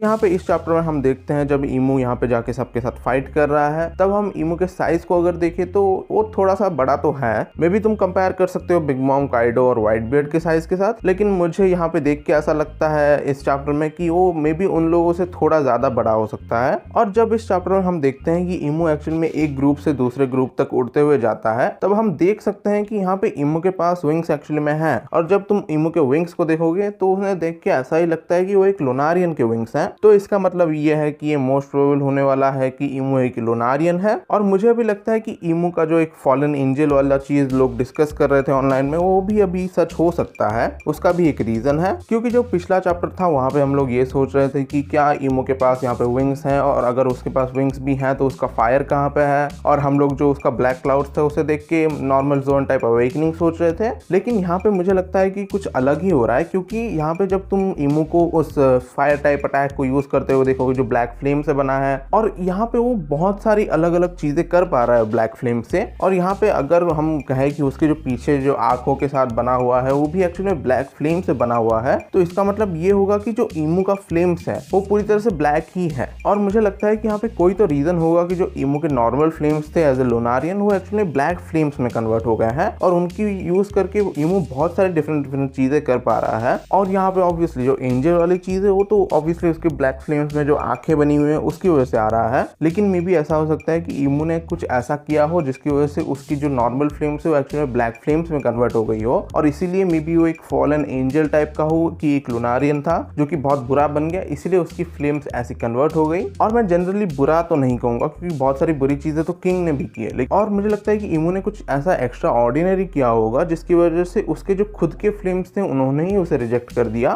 यहाँ पे इस चैप्टर में हम देखते हैं जब ईमू यहाँ पे जाके सबके साथ फाइट कर रहा है, तब हम ईमू के साइज को अगर देखें तो वो थोड़ा सा बड़ा तो है। मे बी तुम कंपेयर कर सकते हो बिग मॉम, काइडो और व्हाइट बियर्ड के साइज के साथ, लेकिन मुझे यहाँ पे देख के ऐसा लगता है इस चैप्टर में कि वो मे बी उन लोगों से थोड़ा ज्यादा बड़ा हो सकता है। और जब इस चैप्टर में हम देखते हैं कि ईमू एक्चुअली में एक ग्रुप से दूसरे ग्रुप तक उड़ते हुए जाता है, तब हम देख सकते हैं कि यहाँ पे ईमू के पास विंग्स एक्चुअली में है। और जब तुम ईमू के विंग्स को देखोगे तो उन्हें देख के ऐसा ही लगता है कि वो एक लोनारियन के विंग्स हैं। तो इसका मतलब ये है कि ये मोस्ट प्रोबेबल होने वाला है कि ईमू एक लोनारियन है। और मुझे भी लगता है कि ईमू का जो एक फॉलन एंजल वाला चीज लोग डिस्कस कर रहे थे ऑनलाइन में, वो भी अभी सच हो सकता है। उसका भी एक रीजन है, क्योंकि जो पिछला चैप्टर था वहां पे हम लोग ये सोच रहे थे कि क्या ईमू के पास यहाँ पे विंग्स हैं, और अगर उसके पास विंग्स भी हैं तो उसका फायर कहाँ पे है। और हम लोग जो उसका ब्लैक क्लाउड्स था उसे देख के नॉर्मल जोन टाइप अवेकनिंग सोच रहे थे। लेकिन यहाँ पे मुझे लगता है कि कुछ अलग ही हो रहा है, क्योंकि यहाँ पे जब तुम ईमू को उस फायर टाइप अटैक को यूज करते हुए देखोगे जो ब्लैक फ्लेम से बना है, और यहाँ पे वो बहुत सारी अलग अलग चीजें कर पा रहा है ब्लैक फ्लेम से। और यहाँ पे अगर हम कहें कि उसके जो पीछे जो आंखों के साथ बना हुआ है वो भी एक्चुअली ब्लैक फ्लेम से बना हुआ है, तो इसका मतलब ये होगा कि जो ईमू का फ्लेम्स है वो पूरी तरह से ब्लैक ही है। और मुझे लगता है कि यहाँ पे कोई तो रीजन होगा कि जो ईमू के नॉर्मल फ्लेम्स थे एज ए लोनारियन, वो एक्चुअली ब्लैक फ्लेम्स में कन्वर्ट हो गए हैं, और उनकी यूज करके ईमू बहुत सारी डिफरेंट चीजें कर पा रहा है। और यहाँ पे ऑब्वियसली जो एंजल वाली चीज है वो तो ऑब्वियसली उसके ब्लैक फ्लेम्स में जो आंखें बनी हुई है उसकी वजह से आ रहा है। लेकिन मे बी ऐसा हो सकता है कि ईमू ने कुछ ऐसा किया हो जिसकी वजह से उसकी जो नॉर्मल फ्लेम्स है वो एक्चुअली ब्लैक फ्लेम्स में कन्वर्ट हो गई हो, और इसीलिए मे बी वो एक फॉलन एंजल टाइप का हो कि एक लुनारियन था जो कि बहुत बुरा बन गया, इसीलिए उसकी फ्लेम्स ऐसी कन्वर्ट हो गई। और मैं जनरली बुरा तो नहीं कहूंगा, क्योंकि बहुत सारी बुरी चीजें तो किंग ने भी की है, लेकिन और मुझे लगता है कि ईमू ने कुछ ऐसा एक्स्ट्रा ऑर्डिनरी किया होगा जिसकी वजह से उसके जो खुद के फ्लेम्स थे उन्होंने ही उसे रिजेक्ट कर दिया।